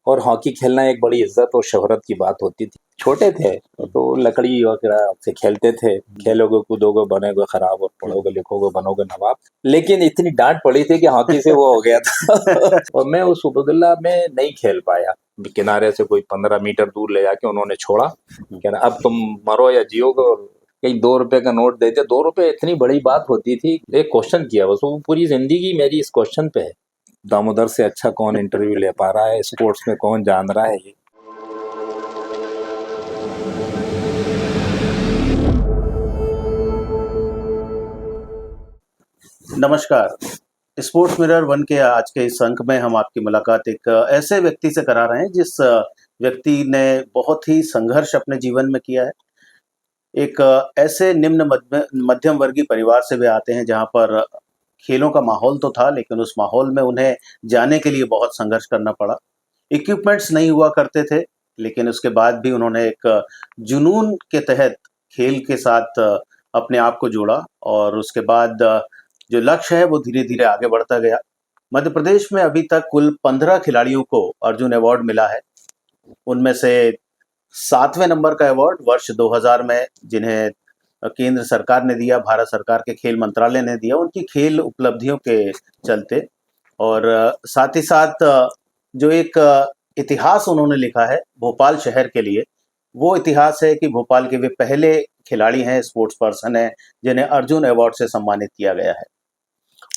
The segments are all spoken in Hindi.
और हॉकी खेलना एक बड़ी इज्जत और शोहरत की बात होती थी। छोटे थे तो लकड़ी वगैरह से खेलते थे, खेलोगे कूदोगे बनेगे खराब और पढ़ोगे लिखोगे बनोगे नवाब। लेकिन इतनी डांट पड़ी थी कि हॉकी से वो हो गया था और मैं उस उबेदुल्ला में नहीं खेल पाया। किनारे से कोई 15 मीटर दूर ले जाके उन्होंने छोड़ा, कहना अब तुम मरो या जियोगे। और कहीं 2 रुपए का नोट देते, 2 रुपए इतनी बड़ी बात होती थी। एक क्वेश्चन किया बस, वो पूरी जिंदगी मेरी इस क्वेश्चन पे है, दामोदर से अच्छा कौन इंटरव्यू ले पा रहा है, स्पोर्ट्स में कौन जान रहा है ये। नमस्कार। स्पोर्ट्स मिरर वन के आज के इस अंक में हम आपकी मुलाकात एक ऐसे व्यक्ति से करा रहे हैं जिस व्यक्ति ने बहुत ही संघर्ष अपने जीवन में किया है। एक ऐसे निम्न मध्यम वर्गीय परिवार से वे आते हैं जहां पर खेलों का माहौल तो था, लेकिन उस माहौल में उन्हें जाने के लिए बहुत संघर्ष करना पड़ा। इक्विपमेंट्स नहीं हुआ करते थे, लेकिन उसके बाद भी उन्होंने एक जुनून के तहत खेल के साथ अपने आप को जोड़ा और उसके बाद जो लक्ष्य है वो धीरे-धीरे आगे बढ़ता गया। मध्य प्रदेश में अभी तक कुल 15 खिलाड़ियों को अर्जुन अवार्ड मिला है। उनमें से 7वें नंबर का अवार्ड वर्ष 2000 में जिन्हें केंद्र सरकार ने दिया, भारत सरकार के खेल मंत्रालय ने दिया, उनकी खेल उपलब्धियों के चलते। और साथ ही साथ जो एक इतिहास उन्होंने लिखा है भोपाल शहर के लिए, वो इतिहास है कि भोपाल के वे पहले खिलाड़ी हैं, स्पोर्ट्स पर्सन हैं, जिन्हें अर्जुन अवार्ड से सम्मानित किया गया है।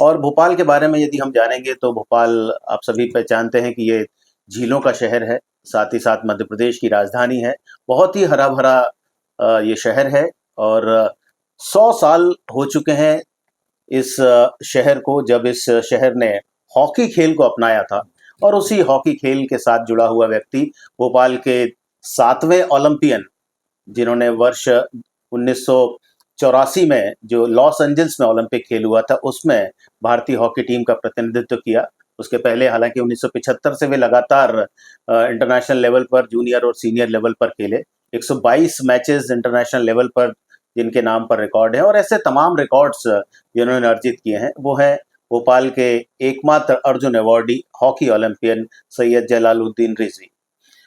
और भोपाल के बारे में यदि हम जानेंगे तो भोपाल आप सभी पहचानते हैं कि ये झीलों का शहर है, साथ ही साथ मध्य प्रदेश की राजधानी है। बहुत ही हरा-भरा ये शहर है और 100 साल हो चुके हैं इस शहर को, जब इस शहर ने हॉकी खेल को अपनाया था। और उसी हॉकी खेल के साथ जुड़ा हुआ व्यक्ति भोपाल के 7वें ओलंपियन, जिन्होंने वर्ष 1984 में जो लॉस एंजल्स में ओलंपिक खेल हुआ था, उसमें भारतीय हॉकी टीम का प्रतिनिधित्व किया। उसके पहले हालांकि 1975 से वे लगातार इंटरनेशनल लेवल पर जूनियर और सीनियर लेवल पर खेले। 122 मैचेस इंटरनेशनल लेवल पर जिनके नाम पर रिकॉर्ड है, और ऐसे तमाम रिकॉर्ड्स जिन्होंने अर्जित किए हैं वो हैं भोपाल के एकमात्र Arjun awardee hockey Olympian Syed Jalaluddin Rizvi.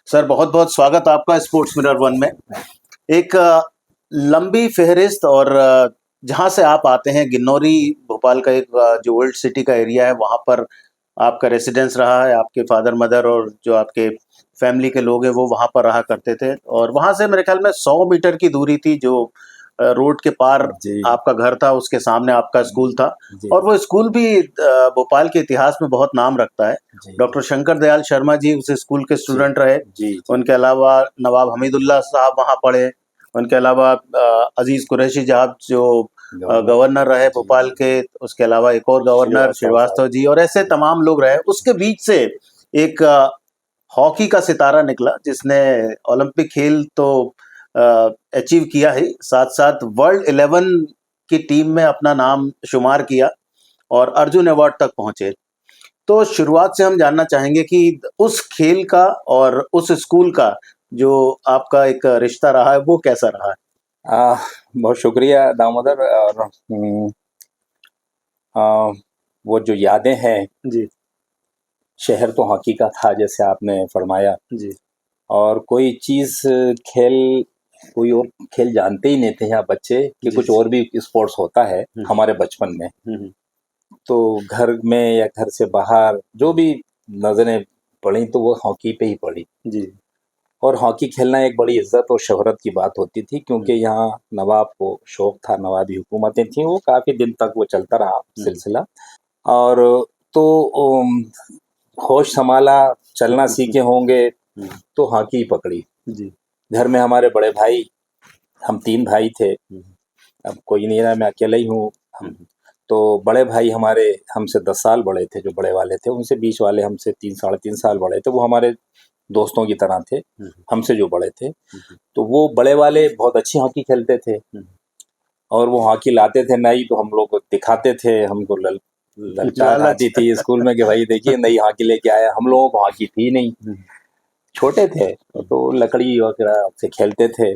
Sir, बहुत बहुत स्वागत आपका स्पोर्ट्स मिरर वन में। एक लंबी फहरिस्त, और जहाँ से आप आते हैं गिन्नौरी, भोपाल का एक जो ओल्ड सिटी का एरिया है, वहाँ पर आपका रेसिडेंस रहा है। आपके फादर मदर और जो आपके फैमिली के लोग हैं वो वहाँ पर रहा करते थे, और वहाँ से मेरे ख्याल में 100 मीटर की दूरी थी जो रोड के पार आपका घर था, उसके सामने आपका स्कूल था। और वो स्कूल भी भोपाल के इतिहास में बहुत नाम रखता है। डॉक्टर शंकर दयाल शर्मा जी उस स्कूल के स्टूडेंट रहे। उनके अलावा नवाब हमीदुल्लाह साहब वहाँ पढ़े। उनके अलावा अजीज कुरैशी साहब जो गवर्नर रहे भोपाल के, उसके अलावा एक और गवर्नर श्रीवास्तव जी, और ऐसे तमाम लोग रहे। उसके बीच से एक हॉकी का सितारा निकला जिसने ओलंपिक खेल तो अचीव किया है, साथ साथ वर्ल्ड 11 की टीम में अपना नाम शुमार किया और अर्जुन अवार्ड तक पहुंचे। तो शुरुआत से हम जानना चाहेंगे कि उस खेल का और उस स्कूल का जो आपका एक रिश्ता रहा है वो कैसा रहा है? बहुत शुक्रिया दामोदर। और वो जो यादें हैं जी, शहर तो हॉकी का था जैसे आपने फरमाया जी, और कोई चीज खेल, कोई और खेल जानते ही नहीं थे यहाँ बच्चे कि कुछ और भी स्पोर्ट्स होता है हमारे बचपन में। तो घर में या घर से बाहर जो भी नजरें पड़ी तो वो हॉकी पे ही पड़ी जी। और हॉकी खेलना एक बड़ी इज्जत और शोहरत की बात होती थी क्योंकि यहाँ नवाब को शौक था, नवाबी हुकूमतें थी, वो काफी दिन तक वो चलता रहा सिलसिला। और तो होश संभाला, चलना सीखे होंगे तो हॉकी पकड़ी। जी, घर में हमारे बड़े भाई, हम 3 भाई थे, अब कोई नहीं रहा, मैं अकेला ही हूँ। तो बड़े भाई हमारे हमसे 10 साल बड़े थे, जो बड़े वाले थे, उनसे बीच वाले हमसे 3 साढ़े 3 साल बड़े थे। वो हमारे दोस्तों की तरह थे, हमसे जो बड़े थे। तो वो बड़े वाले बहुत अच्छी हॉकी खेलते थे और वो हॉकी लाते थे नई, तो हम लोग ललचाते थे, हमको ललचाहट आती थी स्कूल में कि भाई देखिए नई हॉकी लेके आया। हम लोगों को हॉकी थी नहीं, छोटे थे तो लकड़ी वगैरह से खेलते थे।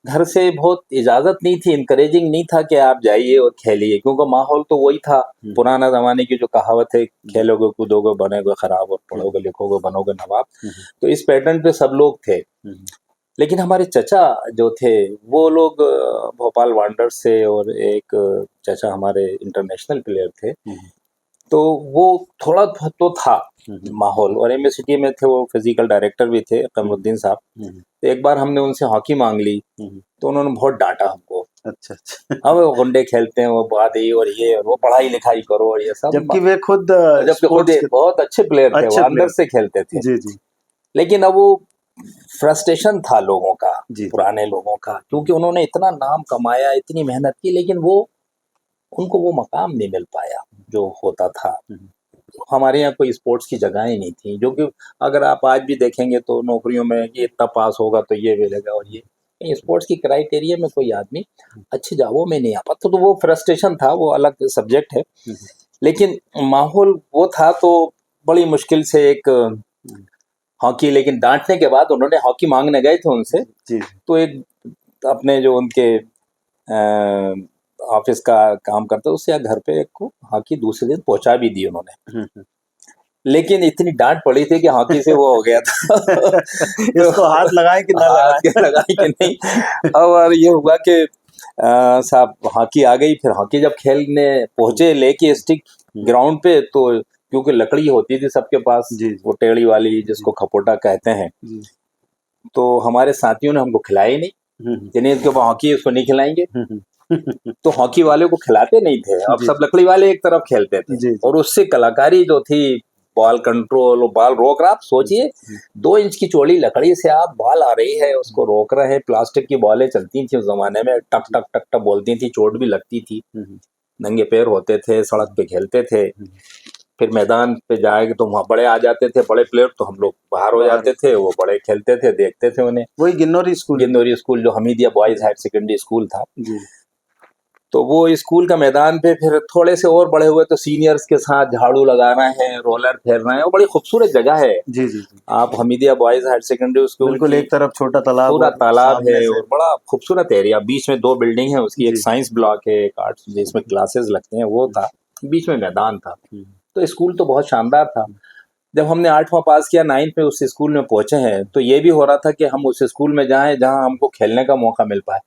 घर से बहुत इजाजत नहीं थी, इनकरेजिंग नहीं था कि आप जाइए और खेलिए, क्योंकि माहौल तो वही था पुराना जमाने की जो कहावत है, खेलोगे कूदोगे बनेगे खराब और पढ़ोगे लिखोगे बनोगे नवाब। तो इस पैटर्न पे सब लोग थे। लेकिन हमारे चचा जो थे वो लोग भोपाल वांडर्स से, और एक चचा हमारे इंटरनेशनल प्लेयर थे, तो वो थोड़ा तो था माहौल। और एमए सिटी में थे, वो फिजिकल डायरेक्टर भी थे कमरुद्दीन साहब। तो एक बार हमने उनसे हॉकी मांग ली तो उन्होंने बहुत डांटा हमको। अच्छा अच्छा। हाँ वो गुंडे खेलते हैं, वो बात ये और ये, और वो पढ़ाई लिखाई करो और ये सब, जबकि वे खुद जबकि खुद बहुत अच्छे प्लेयर थे, वो अंदर से खेलते थे। जी जी। लेकिन अब वो फ्रस्ट्रेशन था लोगों का, जी। पुराने लोगों का, क्योंकि उन्होंने इतना नाम कमाया, इतनी मेहनत की, लेकिन वो उनको वो मकाम नहीं मिल पाया जो होता था। हमारे यहाँ कोई स्पोर्ट्स की जगहें नहीं थी, जो कि अगर आप आज भी देखेंगे तो नौकरियों में ये इतना पास होगा तो ये मिलेगा, और ये स्पोर्ट्स की क्राइटेरिया में कोई आदमी अच्छी जगहों में नहीं आ पाता। तो वो फ्रस्ट्रेशन था, वो अलग सब्जेक्ट है। लेकिन माहौल वो था, तो बड़ी मुश्किल से एक हॉकी, लेकिन डांटने के बाद उन्होंने हॉकी मांगने गए थे उनसे जी। तो एक अपने जो उनके ऑफिस का काम करते उससे या घर पे एक को हॉकी दूसरे दिन पहुंचा भी दी उन्होंने। लेकिन इतनी डांट पड़ी थी कि हॉकी से वो हो गया था इसको हाथ लगाए कि ना लगाए कि नहीं। और ये हुआ कि साहब हॉकी आ गई, फिर हॉकी जब खेलने पहुंचे लेके स्टिक ग्राउंड पे, तो क्योंकि लकड़ी होती थी सबके पास, वो टेढ़ी वाली जिसको खपोटा कहते हैं, तो हमारे साथियों ने हमको खिलाई नहीं कि नहीं इसके ऊपर हॉकी उसको नहीं खिलाएंगे। तो हॉकी वाले को खिलाते नहीं थे, अब सब लकड़ी वाले एक तरफ खेलते थे। और उससे कलाकारी जो थी, बॉल कंट्रोल, बॉल रोक रहा, आप सोचिए 2 इंच की चौड़ी लकड़ी से आप बॉल आ रही है उसको रोक रहे हैं। प्लास्टिक की बॉलें चलती थी उस जमाने में, टक टक टक टक बोलती थी, चोट भी लगती थी। नंगे पैर होते थे, सड़क पे खेलते थे। फिर मैदान पे जाएंगे तो वहाँ बड़े आ जाते थे, बड़े प्लेयर, तो हम लोग बाहर हो जाते थे, वो बड़े खेलते थे, देखते थे उन्हें। वही गिन्नौरी स्कूल जो Hamidia boys higher secondary school था, तो वो स्कूल का मैदान पे फिर थोड़े से और बड़े हुए तो सीनियर्स के साथ झाड़ू लगाना है, रोलर फेरना है। वो बड़ी खूबसूरत जगह है। जी जी। आप Hamidia boys higher secondary school, बिल्कुल एक तरफ छोटा तालाब, पूरा तालाब है और बड़ा खूबसूरत एरिया, बीच में 2 बिल्डिंग है उसकी, एक साइंस ब्लॉक है, एक आर्ट्स जिसमें क्लासेस लगते हैं वो था, बीच में मैदान था। तो स्कूल तो बहुत शानदार था। जब हमने 8वां पास किया, 9th में उस स्कूल में पहुंचे हैं, तो ये भी हो रहा था कि हम उस स्कूल में जाएं जहां हमको खेलने का मौका मिल पाए।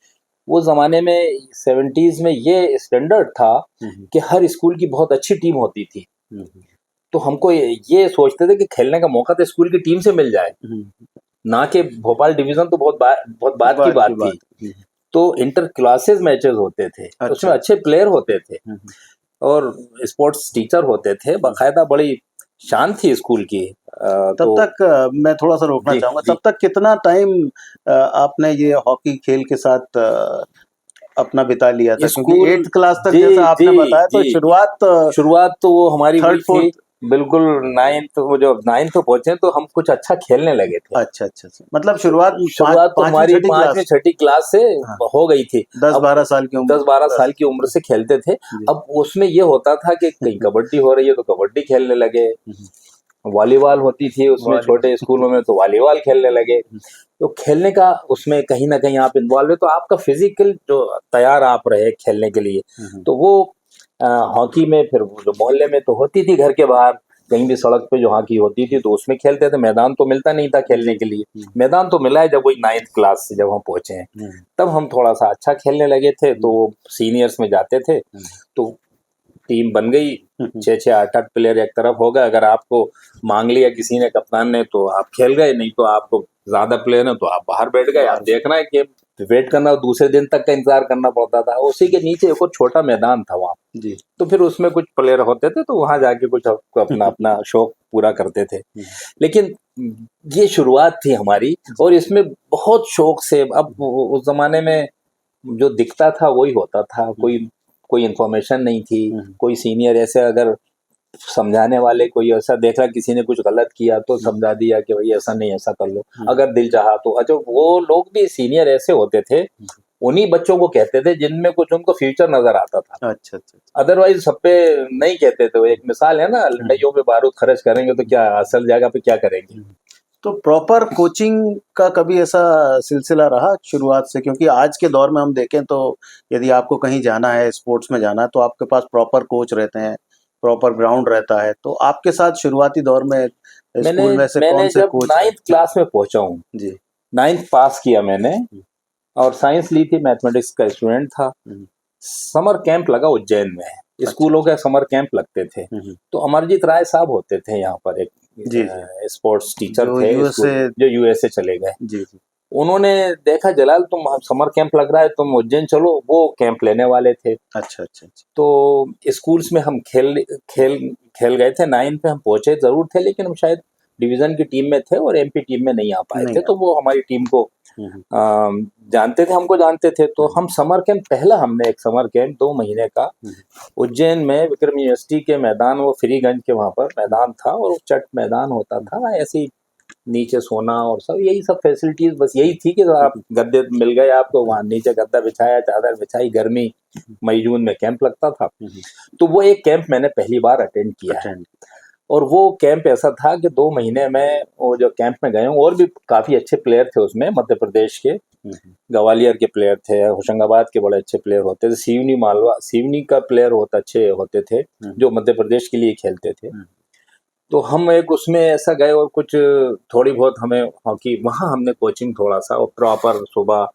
वो जमाने में 70s में ये स्टैंडर्ड था कि हर स्कूल की बहुत अच्छी टीम होती थी। तो हमको ये सोचते थे कि खेलने का मौका तो स्कूल की टीम से मिल जाए, ना कि भोपाल डिवीजन, तो बहुत बात की बात थी। तो इंटर क्लासेस मैचेस होते थे, उसमें अच्छे प्लेयर होते थे और स्पोर्ट्स टीचर होते थे बाकायदा। बड़ी शान थी स्कूल की। तब तक मैं थोड़ा सा रोकना चाहूंगा, तब तक कितना टाइम आपने ये हॉकी खेल के साथ अपना बिता लिया था? क्योंकि 8th क्लास तक जैसा आपने बताया, तो शुरुआत तो वो हमारी हुई थी बिल्कुल 9th, वो जब 9th में पहुंचे तो हम कुछ अच्छा खेलने लगे थे। अच्छा, मतलब शुरुआत तो हमारी 5वीं 6ठी क्लास से हो गई थी। 10-12 साल की उम्र, 10-12 साल की उम्र से खेलते थे। अब उसमें ये होता था कि कहीं कबड्डी हो रही है तो कबड्डी खेलने लगे, वॉलीबॉल होती थी उसमें छोटे स्कूलों में तो वॉलीबॉल खेलने लगे। तो खेलने का उसमें कहीं ना कहीं आप इन्वॉल्व है, तो आपका फिजिकल जो तैयार आप रहे खेलने के लिए, तो वो हॉकी में फिर जो मोहल्ले में तो होती थी, घर के बाहर कहीं भी सड़क पे जो हॉकी होती थी तो उसमें खेलते थे। मैदान तो मिलता नहीं था खेलने के लिए, मैदान तो मिला है जब वही 9th क्लास से जब हम पहुंचे हैं, तब हम थोड़ा सा अच्छा खेलने लगे थे। तो सीनियर्स में जाते थे तो टीम बन गई, 6-6 8-8 प्लेयर एक तरफ हो गए। अगर आपको मांग लिया किसी ने, कप्तान ने, तो आप खेल गए, नहीं तो आपको ज्यादा प्लेयर है तो आप बाहर बैठ गए। आप देखना है कि वेट करना, दूसरे दिन तक का इंतजार करना पड़ता था। उसी के नीचे एक छोटा मैदान था वहाँ जी, तो फिर उसमें कुछ प्लेयर होते थे तो वहां जाके कुछ अपना अपना शौक पूरा करते थे। लेकिन ये शुरुआत थी हमारी, और इसमें बहुत शौक से, अब उस जमाने में जो दिखता था वही होता था, कोई इन्फॉर्मेशन नहीं थी, कोई सीनियर ऐसे अगर समझाने वाले कोई ऐसा देख रहा किसी ने कुछ गलत किया तो समझा दिया कि भाई ऐसा नहीं, ऐसा कर लो अगर दिल चाहा तो। अच्छा, वो लोग भी सीनियर ऐसे होते थे, उन्हीं बच्चों को कहते थे जिनमें कुछ उनको फ्यूचर नजर आता था। अच्छा। अदरवाइज सब पे नहीं कहते थे। एक मिसाल है ना, लड़ाइयों पे बारूद खर्च करेंगे तो क्या असल जगह पे क्या करेंगे। तो प्रॉपर कोचिंग का कभी ऐसा सिलसिला रहा शुरुआत से? क्योंकि आज के दौर में हम देखें तो यदि आपको कहीं जाना है, स्पोर्ट्स में जाना है, तो आपके पास प्रॉपर कोच रहते हैं, प्रॉपर ग्राउंड रहता है। तो आपके साथ शुरुआती दौर में मैंने स्कूल में से कौन मैंने से जब कोच? 9th क्लास में पहुंचा हूँ, जी। 9th पास किया मैंने और साइंस ली थी, मैथमेटिक्स का स्टूडेंट था। समर कैंप लगा उज्जैन में, स्कूलों के समर कैंप लगते थे। तो अमरजीत राय साहब होते थे यहाँ पर, एक जी, स्पोर्ट्स टीचर जो थे यूएसए जो यूएसए चले गए। जी, जी। उन्होंने देखा, जलाल तुम समर कैंप लग रहा है, तुम उज्जैन चलो, वो कैंप लेने वाले थे। अच्छा, अच्छा, अच्छा। तो स्कूल्स में हम खेल खेल खेल गए थे। 9 पे हम पहुंचे जरूर थे, लेकिन हम शायद डिवीजन की टीम में थे और एमपी टीम में नहीं आ पाए नहीं थे। आ तो वो हमारी टीम को जानते थे, हमको जानते थे। तो हम समर कैंप, पहला हमने एक समर कैंप 2 महीने का उज्जैन में विक्रम यूनिवर्सिटी के मैदान, वो फ्रीगंज के वहां पर मैदान था और वो चट मैदान होता था, ऐसी नीचे सोना और सब यही सब फैसिलिटीज, बस यही थी कि आप गद्दे मिल गए आपको, वहां नीचे गद्दा बिछाया, चादर बिछाई, गर्मी मई जून में कैंप लगता था। तो वो एक कैंप मैंने पहली बार अटेंड किया है। और वो कैंप ऐसा था कि 2 महीने में वो जो कैंप में गए हूँ, और भी काफी अच्छे प्लेयर थे उसमें, मध्य प्रदेश के, ग्वालियर के प्लेयर थे, होशंगाबाद के बड़े अच्छे प्लेयर होते थे, सिवनी मालवा, सिवनी का प्लेयर अच्छे होते थे जो मध्य प्रदेश के लिए खेलते थे। तो हम एक उसमें ऐसा गए और कुछ थोड़ी बहुत हमें हॉकी, वहाँ हमने कोचिंग थोड़ा सा, और प्रॉपर सुबह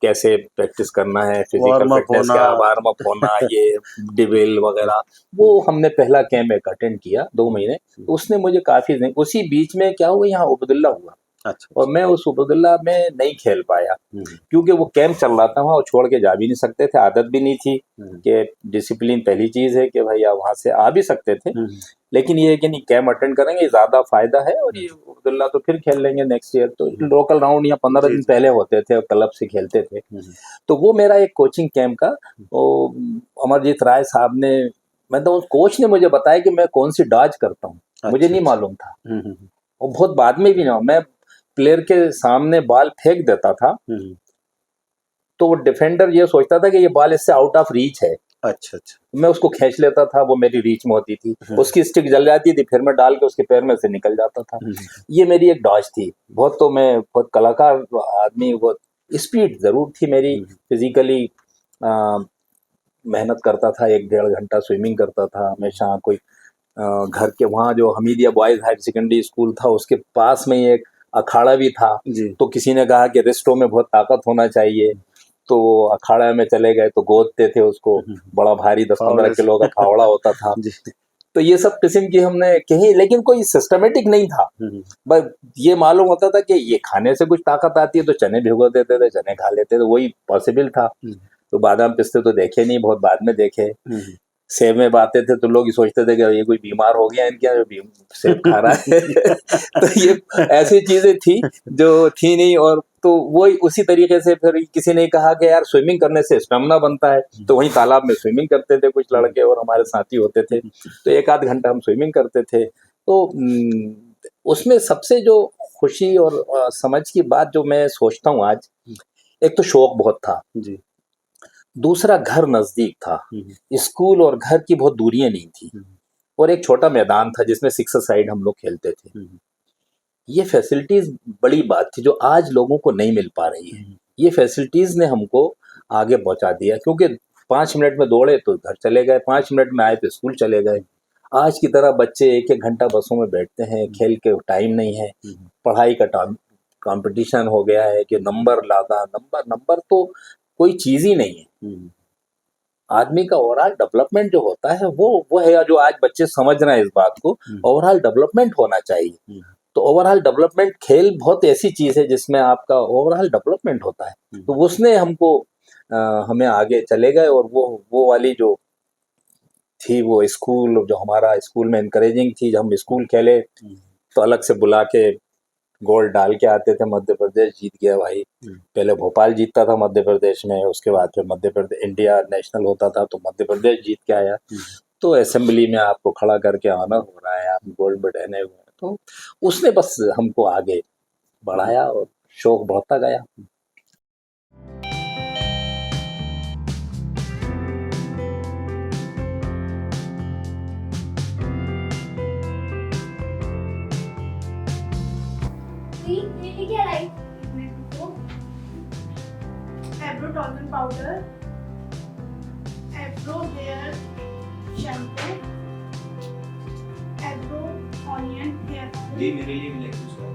कैसे प्रैक्टिस करना है, फिजिकल वार्म अप फिटनेस होना। क्या, वार्म अप होना, ये डिबिल वगैरह, वो हमने पहला कैंप एक अटेंड किया 2 महीने। तो उसने मुझे काफी, उसी बीच में क्या हुआ, यहाँ उबदुल्ला हुआ। अच्छा। और मैं उस उबदुल्ला में नहीं खेल पाया, क्योंकि वो कैंप चल रहा था वहाँ, और छोड़ के जा भी नहीं सकते थे, आदत भी नहीं थी कि डिसिप्लिन पहली चीज है कि भाई आप वहां से आ भी सकते थे, लेकिन ये है कि नहीं, कैंप अटेंड करेंगे ज्यादा फायदा है, और ये उबदुल्ला तो फिर खेल लेंगे नेक्स्ट ईयर। तो लोकल राउंड यहाँ 15 दिन पहले होते थे और क्लब से खेलते थे। तो वो मेरा एक कोचिंग कैंप का, वो अमरजीत राय साहब ने, मतलब उस कोच ने मुझे बताया कि मैं कौन सी डॉज करता हूँ, मुझे नहीं मालूम था। और बहुत बाद में भी ना, मैं प्लेयर के सामने बॉल फेंक देता था, तो वो डिफेंडर ये सोचता था कि ये बॉल इससे आउट ऑफ रीच है। अच्छा, अच्छा। मैं उसको खींच लेता था, वो मेरी रीच में होती थी, उसकी स्टिक जल जाती थी, फिर मैं डाल के उसके पैर में से निकल जाता था। ये मेरी एक डॉज थी। बहुत, तो मैं बहुत कलाकार आदमी, बहुत स्पीड जरूर थी मेरी, फिजिकली मेहनत करता था, 1-1.5 घंटा स्विमिंग करता था हमेशा। कोई घर के वहाँ जो Hamidia boys higher secondary school था, उसके पास में ही एक अखाड़ा भी था। तो किसी ने कहा कि रिस्टों में बहुत ताकत होना चाहिए, तो अखाड़ा में चले गए, तो गोदते थे उसको, बड़ा भारी 10-15 किलो का फावड़ा होता था। तो ये सब किस्म की हमने कही, लेकिन कोई सिस्टमेटिक नहीं था। बस ये मालूम होता था कि ये खाने से कुछ ताकत आती है, तो चने भिगो देते थे, चने खा लेते थे, वही पॉसिबल था। तो बादाम पिस्ते तो देखे नहीं, बहुत बाद में देखे। सेब में आते थे तो लोग सोचते थे कि ये कोई बीमार हो गया इनके यहाँ, सेब खा रहा है। तो ये ऐसी चीजें थी जो थी नहीं। और तो वही उसी तरीके से फिर किसी ने कहा कि यार स्विमिंग करने से स्टेमिना बनता है, तो वहीं तालाब में स्विमिंग करते थे कुछ लड़के और हमारे साथी होते थे, तो 1-8 घंटा हम स्विमिंग करते थे। तो उसमें सबसे जो खुशी और समझ की बात जो मैं सोचता हूँ आज, एक तो शौक बहुत था जी, दूसरा घर नजदीक था, स्कूल और घर की बहुत दूरियां नहीं थी, और एक छोटा मैदान था जिसमें 6 साइड हम लोग खेलते थे। ये फैसिलिटीज बड़ी बात थी जो आज लोगों को नहीं मिल पा रही है। ये फैसिलिटीज ने हमको आगे पहुंचा दिया, क्योंकि 5 मिनट में दौड़े तो घर चले गए, 5 मिनट में आए तो स्कूल चले गए। आज की तरह बच्चे 1-1 घंटा बसों में बैठते हैं, खेल के टाइम नहीं है, पढ़ाई का कंपटीशन हो गया है कि नंबर लादा, नंबर तो कोई चीज ही नहीं है। आदमी का ओवरऑल डेवलपमेंट जो होता है वो है जो आज बच्चे समझ रहे हैं इस बात को, ओवरऑल डेवलपमेंट होना चाहिए। तो ओवरऑल डेवलपमेंट, खेल बहुत ऐसी चीज है जिसमें आपका ओवरऑल डेवलपमेंट होता है। तो उसने हमको हमें आगे चले गए, और वो वाली जो थी, वो स्कूल जो हमारा स्कूल में इनकरेजिंग थी, जब हम स्कूल खेले तो अलग से बुला के गोल्ड डाल के आते थे, मध्य प्रदेश जीत गया भाई। पहले भोपाल जीतता था मध्य प्रदेश में, उसके बाद फिर मध्य प्रदेश इंडिया नेशनल होता था तो मध्य प्रदेश जीत के आया। तो असेंबली में आपको खड़ा करके ऑनर हो रहा है, आप गोल्ड बढ़ाने हुए। तो उसने बस हमको आगे बढ़ाया और शौक बढ़ता गया। Actually, ले लेके लाइट एब्रो टॉलरेंट पाउडर, एब्रो हेयर शैम्पू, एब्रो ऑनियन हेयर जी मेरे लिए भी लेके उसका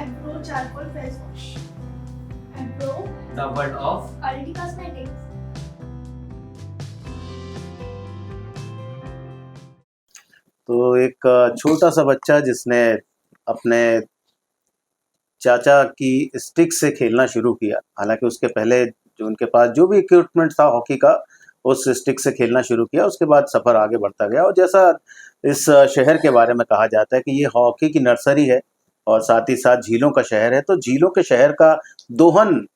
एब्रो चारकोल फेस वॉश, एब्रो the world of Aldi Cosmetics. तो एक छोटा सा बच्चा जिसने अपने चाचा की स्टिक से खेलना शुरू किया, हालांकि उसके पहले जो उनके पास जो भी इक्विपमेंट था हॉकी का, उस स्टिक से खेलना शुरू किया। उसके बाद सफ़र आगे बढ़ता गया और जैसा इस शहर के बारे में कहा जाता है कि ये हॉकी की नर्सरी है और साथ ही साथ झीलों का शहर है, तो झीलों के शहर का दोहन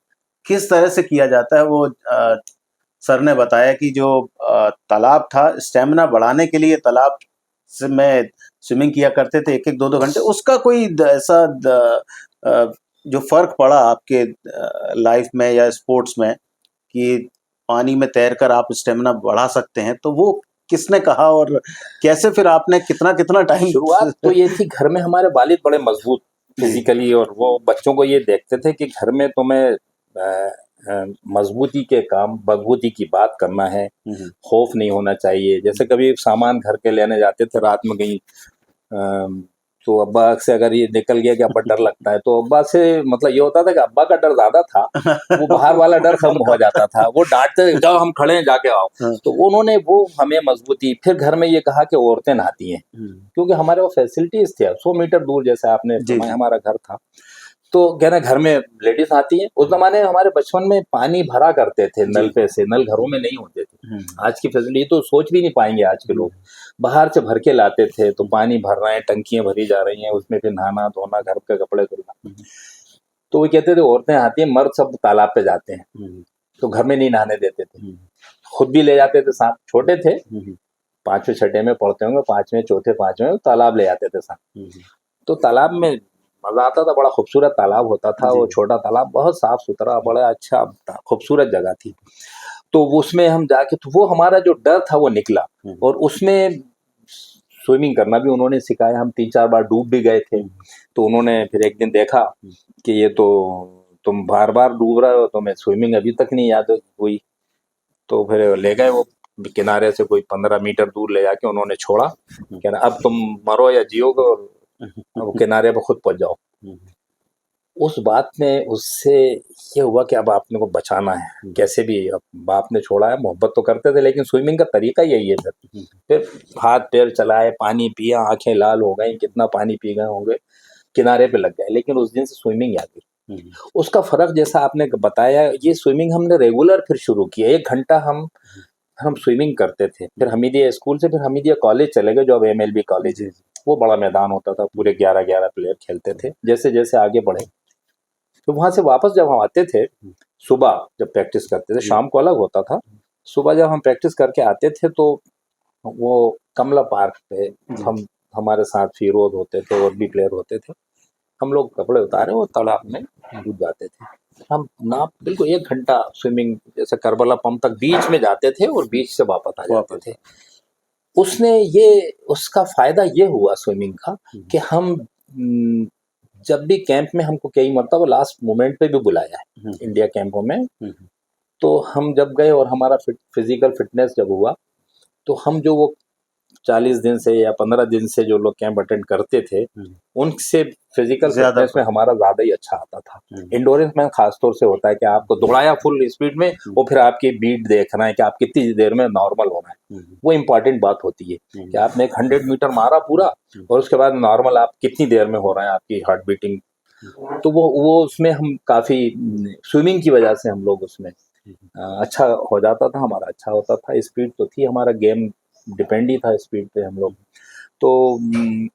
किस तरह से किया जाता है वो सर ने बताया कि जो तालाब था, स्टेमिना बढ़ाने के लिए तालाब से में स्विमिंग किया करते थे 1-1 2-2 घंटे। उसका कोई ऐसा जो फर्क पड़ा आपके लाइफ में या स्पोर्ट्स में कि पानी में तैरकर आप स्टेमिना बढ़ा सकते हैं, तो वो किसने कहा और कैसे फिर आपने कितना कितना टाइम? शुरुआत तो ये थी, घर में हमारे वालिद बड़े मजबूत फिजिकली, और वो बच्चों को ये देखते थे कि घर में तुम्हें मजबूती के काम, मजबूती की बात करना है, खौफ नहीं होना चाहिए। जैसे कभी सामान घर के लेने जाते थे, रात में कहीं तो अब्बा से अगर ये निकल गया कि अब्बा डर लगता है, तो अब्बा से मतलब ये होता था कि अब्बा का डर ज्यादा था, वो बाहर वाला डर कम हो जाता था। वो डांटते, जाओ हम खड़े हैं जाके आओ। तो उन्होंने वो हमें मजबूती, फिर घर में ये कहा कि औरतें नहाती हैं, क्योंकि हमारे वो फैसिलिटीज थे। 100 मीटर दूर जैसे आपने हमारा घर था, तो कहना घर में लेडीज आती हैं। उस जमाने में हमारे बचपन में पानी भरा करते थे नल पे से, नल घरों में नहीं होते थे। आज की फैसिलिटी तो सोच भी नहीं पाएंगे आज के लोग। बाहर से भर के लाते थे, तो पानी भर रहे हैं, टंकियां भरी जा रही हैं, उसमें फिर नहाना धोना, घर के कपड़े धुलना। तो वो कहते थे औरतें आती हैं, मर्द सब तालाब पे जाते हैं, तो घर में नहीं नहाने देते थे। खुद भी ले जाते थे साथ, छोटे थे, 5वें 6ठे में पढ़ते होंगे, 5वें 4थे 5वें तालाब ले जाते थे साथ। तो तालाब में मजा आता था, बड़ा खूबसूरत तालाब होता था वो, छोटा तालाब, बहुत साफ सुथरा, बड़ा अच्छा खूबसूरत जगह थी। तो उसमें हम जाके, तो वो हमारा जो डर था वो निकला, और उसमें स्विमिंग करना भी उन्होंने सिखाया। हम 3-4 बार डूब भी गए थे, तो उन्होंने फिर एक दिन देखा कि ये तो तुम बार बार डूब रहे हो, तुम्हें स्विमिंग अभी तक नहीं याद हुई। तो फिर ले गए वो किनारे से कोई 15 मीटर दूर ले जाके उन्होंने छोड़ा, कहना अब तुम मरो या जियोगे, और अब किनारे पर खुद पहुंच जाओ। उस बात में उससे ये हुआ कि अब आपने को बचाना है कैसे भी। अब बाप ने छोड़ा है, मोहब्बत तो करते थे, लेकिन स्विमिंग का तरीका यही है सर। फिर हाथ पैर चलाए, पानी पिया, आंखें लाल हो गई, कितना पानी पी गए होंगे, किनारे पे लग गए। लेकिन उस दिन से स्विमिंग याद गई। उसका फर्क जैसा आपने बताया, ये स्विमिंग हमने रेगुलर फिर शुरू किया। 1 घंटा हम स्विमिंग करते थे। फिर हमीदिया स्कूल से फिर हमीदिया कॉलेज चले गए, जो अब MLB कॉलेज है। वो बड़ा मैदान होता था, पूरे 11-11 प्लेयर खेलते थे। जैसे जैसे आगे बढ़े, तो वहां से वापस जब हम आते थे, सुबह जब प्रैक्टिस करते थे, शाम को अलग होता था, सुबह जब हम प्रैक्टिस करके आते थे, तो वो कमला पार्क पे हमारे साथ फिरोज होते थे और भी प्लेयर होते थे। हम लोग कपड़े उतारे वो तालाब में कूद जाते थे। हम ना बिल्कुल 1 घंटा स्विमिंग, जैसे करबला पंप तक बीच में जाते थे और बीच से वापस आ जाते थे। उसका फायदा ये हुआ स्विमिंग का कि हम जब भी कैंप में, हमको कई मरतबा लास्ट मोमेंट पे भी बुलाया है इंडिया कैंपों में। तो हम जब गए और हमारा फिजिकल फिटनेस जब हुआ, तो हम जो वो 40 दिन से या 15 दिन से जो लोग कैंप अटेंड करते थे, उनसे फिजिकल फिटनेस में हमारा ज्यादा ही अच्छा आता था। इंडोरेंस में खासतौर से होता है कि आपको दौड़ाया फुल स्पीड में, वो फिर आपकी बीट देखना है कि आप कितनी देर में नॉर्मल होना है। वो इम्पोर्टेंट बात होती है कि आपने 100 मीटर मारा पूरा, और उसके बाद नॉर्मल आप कितनी देर में हो रहे हैं, आपकी हार्ट बीटिंग। तो वो उसमें हम काफी, स्विमिंग की वजह से हम लोग उसमें अच्छा हो जाता था, हमारा अच्छा होता था। स्पीड तो थी, हमारा गेम डिपेंड ही था स्पीड पे हम लोग। तो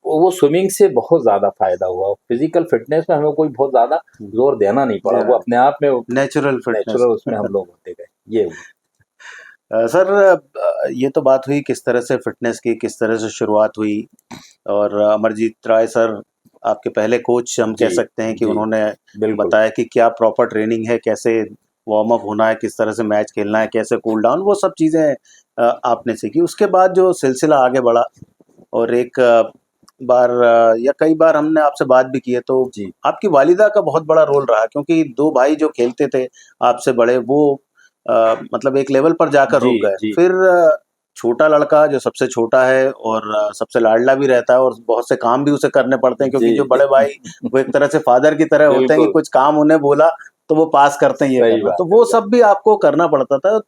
वो स्विमिंग से बहुत ज्यादा फायदा हुआ। फिजिकल फिटनेस में हमें कोई बहुत ज्यादा जोर देना नहीं पड़ा, वो अपने आप में नेचुरल उसमें हम लोग होते गए। ये हुआ। सर ये तो बात हुई किस तरह से फिटनेस की, किस तरह से शुरुआत हुई, और अमरजीत राय सर आपके पहले कोच हम कह सकते हैं कि उन्होंने बताया कि क्या प्रॉपर ट्रेनिंग है, कैसे वार्म अप होना है, किस तरह से मैच खेलना है, कैसे कूल डाउन, वो सब चीज़ें आपने सीखी। उसके बाद जो सिलसिला आगे बढ़ा और एक बार या कई बार हमने आपसे बात भी की है, तो जी आपकी वालिदा का बहुत बड़ा रोल रहा, क्योंकि दो भाई जो खेलते थे आपसे बड़े, वो मतलब एक लेवल पर जाकर जी रुक गए। जी फिर छोटा लड़का जो सबसे छोटा है और सबसे लाडला भी रहता है, और बहुत से काम भी उसे करने पड़ते हैं, क्योंकि जी जो बड़े भाई वो एक तरह से फादर की तरह होते हैं, कि बिल्कुल कुछ काम उन्हें बोला तो वो पास करते हैं ये सही करना, बात तो है वो सब भी आपको करना पड़ता था।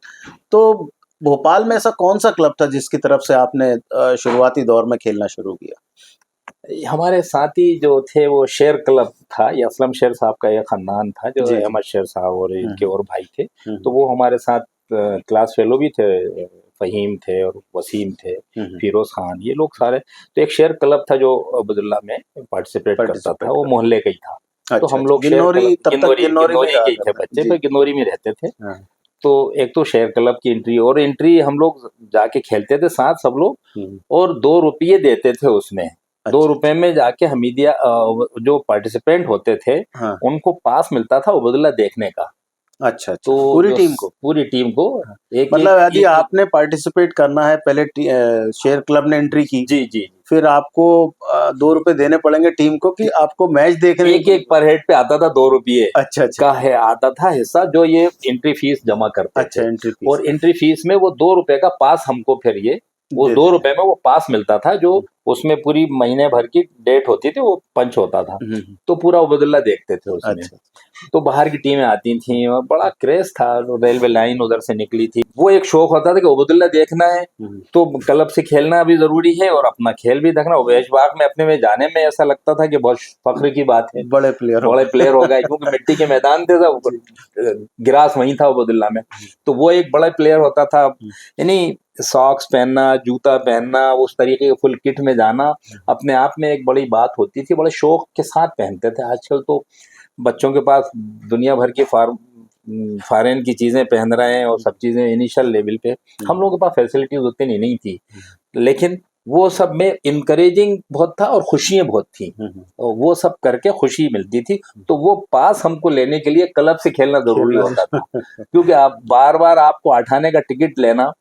तो भोपाल में ऐसा कौन सा क्लब था जिसकी तरफ से आपने शुरुआती दौर में खेलना शुरू किया? हमारे साथी जो थे वो शेर क्लब था, ये असलम शेर साहब का एक खानदान था, जो जी जी। अहमद शेर साहब और इनके और भाई थे। तो हम्म वो हमारे साथ क्लास फेलो भी थे, फ़हीम थे और वसीम थे, हम्म। फिरोज खान, ये लोग सारे। तो एक शेर क्लब था जो अब्दुल्ला में पार्टिसिपेट करता पार्टिसिपेट था, वो कर। मोहल्ले का ही था। तो अच्छा हम अच्छा, लोग शेर गिन्नौरी, क्लब तब तक गिन्नौरी में गिन्नौरी रहा के ही थे करते बच्चे, जी। पर गिन्नौरी में रहते थे। हाँ। तो एक तो शेर क्लब की एंट्री, और एंट्री हम लोग जाके खेलते थे साथ सब लोग, हम्म, और 2 रुपये देते थे उसमें। 2 रुपए अच्छा में जाके हमीदिया जो पार्टिसिपेंट होते थे हाँ। उनको पास मिलता था उबैदुल्ला देखने का। अच्छा अच्छा, तो पूरी जो टीम को? पूरी टीम को हाँ। एक मतलब एक यदि एक आपने पार्टिसिपेट करना है, पहले शेर क्लब ने एंट्री की, जी जी फिर आपको 2 रुपए देने पड़ेंगे टीम को, कि आपको मैच देखने एक एक पर हेड पे आता था 2 रुपये अच्छा अच्छा का है, आता था हिस्सा, जो ये एंट्री फीस जमा करते अच्छा, थे। एंट्री फीस और एंट्री फीस में वो 2 रुपए का पास हमको, फिर ये वो देते दो थे। रुपए में वो पास मिलता था, जो उसमें पूरी महीने भर की डेट होती थी, वो पंच होता था। तो पूरा उबैदुल्ला देखते थे उसमें। अच्छा तो बाहर की टीमें आती थी और बड़ा क्रेज था, रेलवे लाइन उधर से निकली थी, वो एक शौक होता था कि उबैदुल्ला देखना है, तो क्लब से खेलना भी जरूरी है और अपना खेल भी देखना। वैशबाग में अपने में जाने में ऐसा लगता था कि बहुत फख्र की बात है, बड़े प्लेयर हो बड़े प्लेयर हो गए, क्योंकि मिट्टी के मैदान थे सब, जी। गिरास वहीं था उबैदुल्ला में। तो वो एक बड़ा प्लेयर होता था, यानी सॉक्स पहनना, जूता पहनना, उस तरीके के फुल किट में जाना अपने आप में एक बड़ी बात होती थी, बड़े शौक के साथ पहनते थे। आजकल तो बच्चों के पास दुनिया भर की फॉरेन की चीज़ें पहन रहे हैं, और सब चीज़ें इनिशियल लेवल पे। हम लोगों के पास फैसिलिटीज उतनी नहीं थी, लेकिन वो सब में इनकरेजिंग बहुत था और खुशियाँ बहुत थी, और वो सब करके खुशी मिलती थी। तो वो पास हमको लेने के लिए क्लब से खेलना जरूरी होता था, क्योंकि आप बार बार आपको 8 आने का टिकट लेना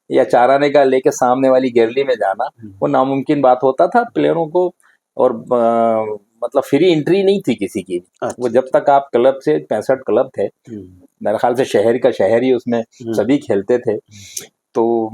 या 4 आने का लेके सामने वाली गैलरी में जाना, वो नामुमकिन बात होता था प्लेयरों को। और मतलब फ्री एंट्री नहीं थी किसी की भी। अच्छा वो जब तक आप क्लब से, 65 क्लब थे मेरे ख्याल से, शहर का शहर ही उसमें सभी खेलते थे। तो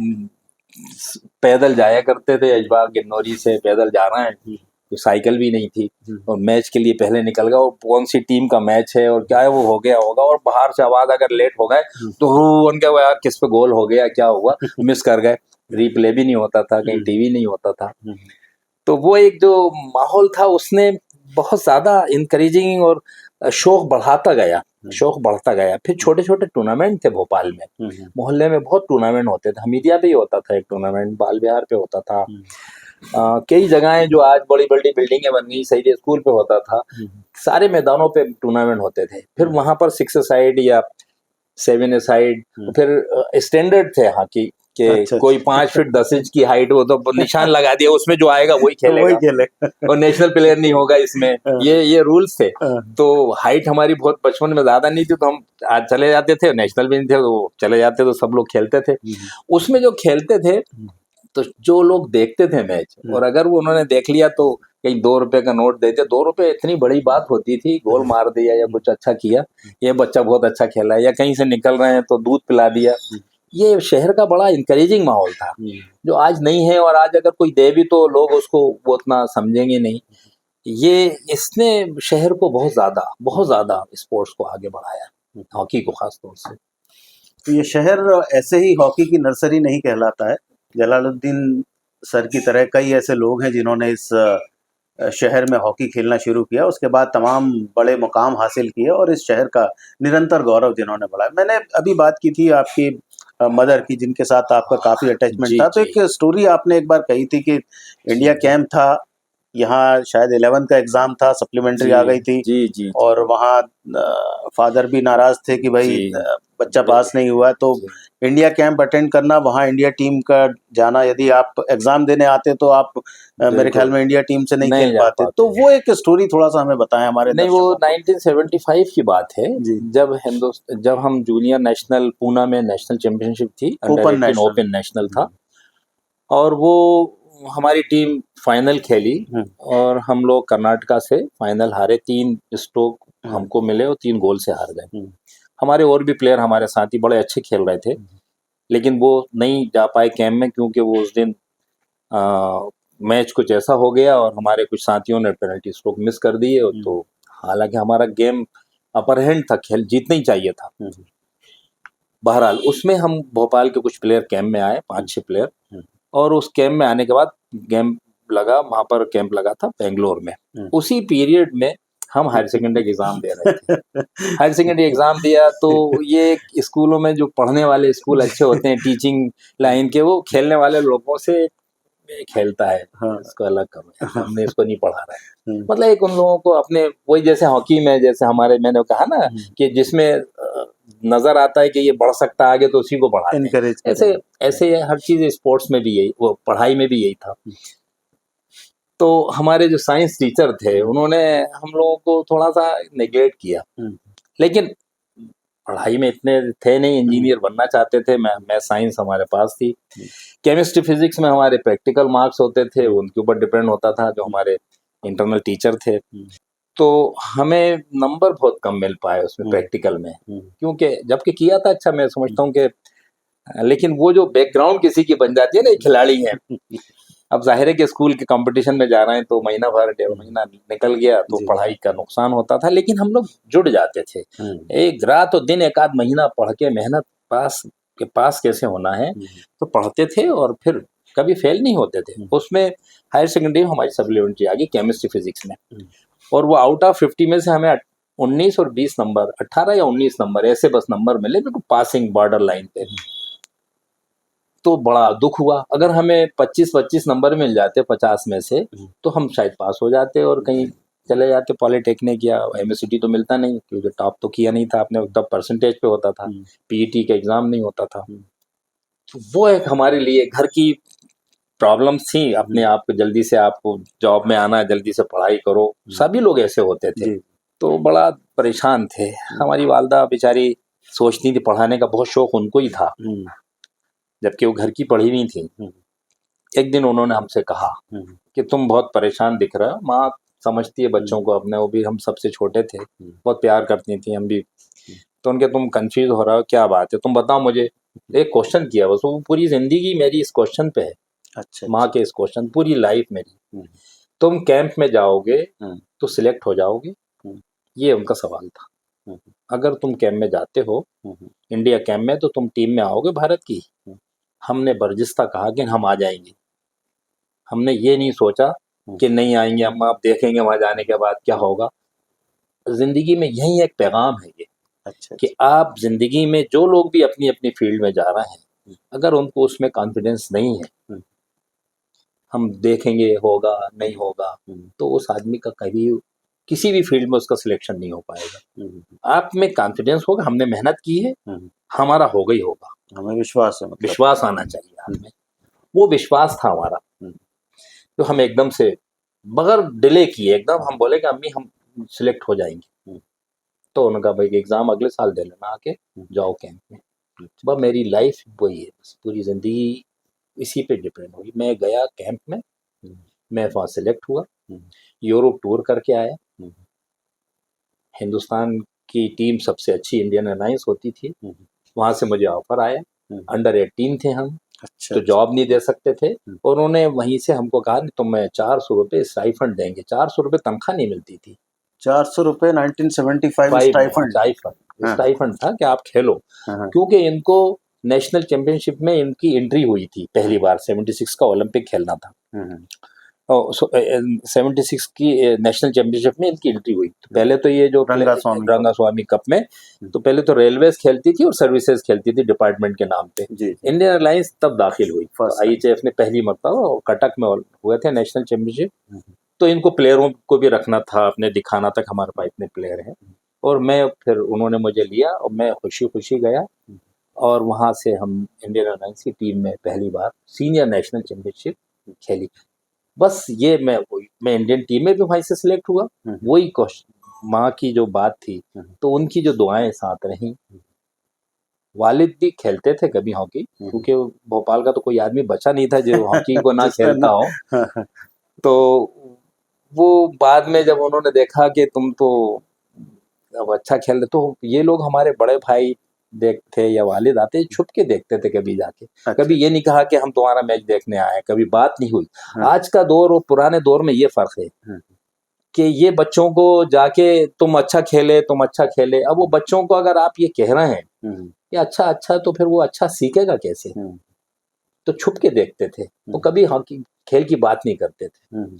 पैदल जाया करते थे, अजबाग गिन्नौरी से पैदल जाना है, तो साइकिल भी नहीं थी, और मैच के लिए पहले निकल गया, और कौन सी टीम का मैच है और क्या है, वो हो गया होगा, और बाहर से आवाज अगर लेट हो गए तो उनके वो यार किस पे गोल हो गया, क्या हुआ, मिस कर गए। रिप्ले भी नहीं होता था, कहीं टीवी नहीं होता था। तो वो एक जो माहौल था उसने बहुत ज्यादा इनकरेजिंग और शौक बढ़ाता गया, शौक बढ़ता गया। फिर छोटे छोटे टूर्नामेंट थे भोपाल में, मोहल्ले में बहुत टूर्नामेंट होते थे। हमीदिया पे ही होता था एक टूर्नामेंट, बाल विहार पे होता था, कई जगहें जो आज बड़ी बड़ी बिल्डिंगें बन गई, सही स्कूल पे होता था, सारे मैदानों पे टूर्नामेंट होते थे। फिर वहां पर 6 साइड या 7 साइड, फिर स्टैंडर्ड थे हॉकी के, अच्छा, कोई 5 फीट 10 इंच की हाइट हो तो निशान लगा दिया, उसमें जो आएगा वही वही खेलेगा, खेले। और नेशनल प्लेयर नहीं होगा इसमें। ये रूल्स थे। तो हाइट हमारी बहुत बचपन में ज्यादा नहीं थी, तो हम आज चले जाते थे, नेशनल भी नहीं थे तो चले जाते, तो सब लोग खेलते थे। उसमें जो खेलते थे, तो जो लोग देखते थे मैच, और अगर वो उन्होंने देख लिया तो कहीं 2 रुपए का नोट देते। 2 रुपए इतनी बड़ी बात होती थी, गोल मार दिया या कुछ अच्छा किया, ये बच्चा बहुत अच्छा खेला, या कहीं से निकल रहे हैं तो दूध पिला दिया। ये शहर का बड़ा इंकरेजिंग माहौल था, जो आज नहीं है। और आज अगर कोई दे भी तो लोग उसको वो उतना समझेंगे नहीं। ये इसने शहर को बहुत ज्यादा स्पोर्ट्स को आगे बढ़ाया, हॉकी को खास तौर से। तो ये शहर ऐसे ही हॉकी की नर्सरी नहीं कहलाता है। जलालुद्दीन सर की तरह कई ऐसे लोग हैं जिन्होंने इस शहर में हॉकी खेलना शुरू किया, उसके बाद तमाम बड़े मुकाम हासिल किए, और इस शहर का निरंतर गौरव जिन्होंने बढ़ाया। मैंने अभी बात की थी आपकी मदर की, जिनके साथ आपका काफ़ी अटैचमेंट जी था। तो जी एक स्टोरी आपने एक बार कही थी कि इंडिया कैंप था, यहाँ शायद 11th का एग्ज़ाम था, सप्लीमेंट्री आ गई थी, जी जी और वहाँ फादर भी नाराज़ थे कि भाई जी बच्चा पास नहीं हुआ, तो इंडिया कैंप अटेंड करना, वहाँ इंडिया टीम का जाना, यदि आप एग्ज़ाम देने आते तो आप मेरे ख्याल में इंडिया टीम से नहीं नहीं खेल जा पाते। पाते। तो वो एक स्टोरी थोड़ा सा हमें बताएं हमारे नहीं, वो दर्शकों को। 1975 की बात है, जी। जब हम जूनियर नेशनल, पूना में नेशनल चैंपियनशिप थी, open under 18 national. Open national था, और वो हमारी टीम फाइनल खेली और हम लोग कर्नाटका से फाइनल हारे, 3 स्ट्रोक हमको मिले और 3 गोल से हार गए। हमारे और भी प्लेयर हमारे साथी बड़े अच्छे खेल रहे थे, लेकिन वो नहीं जा पाए कैंप में क्योंकि वो उस दिन मैच कुछ ऐसा हो गया और हमारे कुछ साथियों ने पेनल्टी स्ट्रोक मिस कर दिए। तो हालांकि हमारा गेम अपर हैंड था, खेल जीतना ही चाहिए था। बहरहाल उसमें हम भोपाल के कुछ प्लेयर कैंप में आए, 5-6 प्लेयर, और उस कैंप में आने के बाद गेम लगा, वहां पर कैंप लगा था बेंगलोर में। उसी पीरियड में हम हायर सेकेंडरी एग्जाम दे रहे थे। हायर सेकेंडरी एग्जाम दिया तो ये स्कूलों में जो पढ़ने वाले स्कूल अच्छे होते हैं टीचिंग लाइन के, वो खेलने वाले लोगों से खेलता है, इसको अलग करो, हमने इसको नहीं पढ़ा रहा है। मतलब एक उन लोगों को अपने, वही जैसे हॉकी में, जैसे हमारे, मैंने कहा ना कि जिसमें नजर आता है कि ये बढ़ सकता है आगे तो उसी को बढ़ाते हैं। ऐसे ऐसे हर चीज स्पोर्ट्स में भी यही, वो पढ़ाई में भी यही था। तो हमारे जो साइंस टीचर थे उन्होंने हम लोगों को थोड़ा सा नेग्लेक्ट किया, लेकिन पढ़ाई में इतने थे नहीं, इंजीनियर बनना चाहते थे। मैं साइंस हमारे पास थी। केमिस्ट्री फिजिक्स में हमारे प्रैक्टिकल मार्क्स होते थे, उनके ऊपर डिपेंड होता था जो हमारे इंटरनल टीचर थे। तो हमें नंबर बहुत कम मिल पाए उसमें प्रैक्टिकल में, क्योंकि जबकि किया था अच्छा, मैं समझता हूँ कि, लेकिन वो जो बैकग्राउंड किसी की बन जाती है ना, एक खिलाड़ी है, अब जाहिर है कि स्कूल के कंपटीशन में जा रहे हैं तो महीना भर 1.5 महीना निकल गया तो पढ़ाई का नुकसान होता था, लेकिन हम लोग जुड़ जाते थे। एक रात और दिन, एक आध महीना पढ़ के मेहनत पास कैसे होना है तो पढ़ते थे और फिर कभी फेल नहीं होते थे। उसमें हायर सेकेंडरी में हमारी सप्लीमेंट्री आ गई केमिस्ट्री फिजिक्स में, और वो आउट ऑफ 50 में से हमें 19 और 20 नंबर, 18 या 19 नंबर ऐसे बस नंबर मिले, बिल्कुल पासिंग बॉर्डर लाइन पे। तो बड़ा दुख हुआ। अगर हमें 25-25 नंबर मिल जाते 50 में से तो हम शायद पास हो जाते और कहीं चले जाते, पॉलिटेक्निक या एमएससीटी तो मिलता नहीं क्योंकि टॉप तो किया नहीं था आपने, तब परसेंटेज पे होता था, पीईटी का एग्जाम नहीं होता था। तो वो एक हमारे लिए घर की प्रॉब्लम्स थी, अपने आप को जल्दी से, आपको जॉब में आना है, जल्दी से पढ़ाई करो, सभी लोग ऐसे होते थे। तो बड़ा परेशान थे। हमारी वालदा बेचारी सोचती थी, पढ़ाने का बहुत शौक उनको ही था, जबकि वो घर की पढ़ी नहीं थी। एक दिन उन्होंने हमसे कहा कि तुम बहुत परेशान दिख रहे हो। माँ समझती है बच्चों को अपने, वो भी हम सबसे छोटे थे, बहुत प्यार करती थी, हम भी। तो उनके, तुम कंफ्यूज हो रहे हो, क्या बात है, तुम बताओ मुझे। एक क्वेश्चन किया बस, वो पूरी जिंदगी मेरी इस क्वेश्चन पे है। अच्छा, माँ के इस क्वेश्चन, पूरी लाइफ मेरी, तुम कैंप में जाओगे तो सिलेक्ट हो जाओगे, ये उनका सवाल था। अगर तुम कैंप में जाते हो, इंडिया कैंप में, तो तुम टीम में आओगे भारत की। हमने बर्जिस्ता कहा कि हम आ जाएंगे। हमने ये नहीं सोचा कि नहीं आएंगे, हम आप देखेंगे वहां जाने के बाद क्या होगा। जिंदगी में यही एक पैगाम है ये, अच्छा, कि आप जिंदगी में जो लोग भी अपनी अपनी फील्ड में जा रहे हैं, अगर उनको उसमें कॉन्फिडेंस नहीं है, हम देखेंगे होगा नहीं होगा, तो उस आदमी का कभी किसी भी फील्ड में उसका सिलेक्शन नहीं हो पाएगा। आप में कॉन्फिडेंस होगा, हमने मेहनत की है, हमारा होगा ही होगा, हमें विश्वास है, मतलब विश्वास आना चाहिए हमें। वो विश्वास था हमारा। तो हम एकदम से बगैर डिले किए एकदम हम बोले कि अम्मी हम सिलेक्ट हो जाएंगे। तो उन्होंने कहा भाई एग्जाम अगले साल दे लेना, आके जाओ कैंप में। बस मेरी लाइफ वही है, बस पूरी जिंदगी इसी पे डिपेंड हुई। मैं गया कैंप में, मैं वहाँ सिलेक्ट हुआ, यूरोप टूर करके आया। हिंदुस्तान की टीम सबसे अच्छी इंडियन एयरलाइंस होती थी, वहां से मुझे ऑफर आया। अंडर 18 थे हम, अच्छा, तो जॉब नहीं दे सकते थे, और उन्होंने वहीं से हमको कहा तुम्हें 400 रुपये स्टाइफंड देंगे। 400 रुपये तनख्वाह नहीं मिलती थी, 400 रुपये 1975 स्टाइफंड था कि आप खेलो। क्योंकि इनको नेशनल चैंपियनशिप में इनकी एंट्री हुई थी पहली बार, 76 का ओलंपिक खेलना था, 76 की नेशनल चैंपियनशिप में इनकी एंट्री हुई। तो पहले तो ये जो रंगास्वामी कप में, तो पहले तो रेलवेज खेलती थी और सर्विसेज खेलती थी डिपार्टमेंट के नाम पे। इंडियन एयरलाइंस तब दाखिल हुई, IHF ने पहली मरतबा कटक में हुए थे नेशनल चैंपियनशिप। तो इनको प्लेयरों को भी रखना था, अपने दिखाना तक हमारे पास इतने प्लेयर हैं। और मैं फिर उन्होंने मुझे लिया और मैं खुशी खुशी गया, और वहाँ से हम इंडियन एयरलाइंस की टीम में पहली बार सीनियर नेशनल चैंपियनशिप खेली। बस ये मैं इंडियन टीम में भी वहीं से सिलेक्ट हुआ। वही माँ की जो बात थी, तो उनकी जो दुआएं साथ रहीं, वालिद भी खेलते थे कभी हॉकी, क्योंकि भोपाल का तो कोई आदमी बचा नहीं था जो हॉकी को ना जिसका खेलता हो। हाँ, तो वो बाद में जब उन्होंने देखा कि तुम तो अब अच्छा खेल रहे, तो ये लोग हमारे बड़े भाई देखते या वालिद आते छुप के देखते थे कभी जाके। अच्छा, कभी ये नहीं कहा कि हम तुम्हारा मैच देखने आए, कभी बात नहीं हुई। हाँ, आज का दौर और पुराने दौर में ये फर्क है हाँ, कि ये बच्चों को जाके तुम अच्छा खेले, तुम अच्छा खेले। अब वो बच्चों को अगर आप ये कह रहे हैं हम्म, कि अच्छा अच्छा, तो फिर वो अच्छा सीखेगा कैसे? हम्म, तो छुप के देखते थे, तो कभी हॉकी खेल की बात नहीं करते थे। हम्म,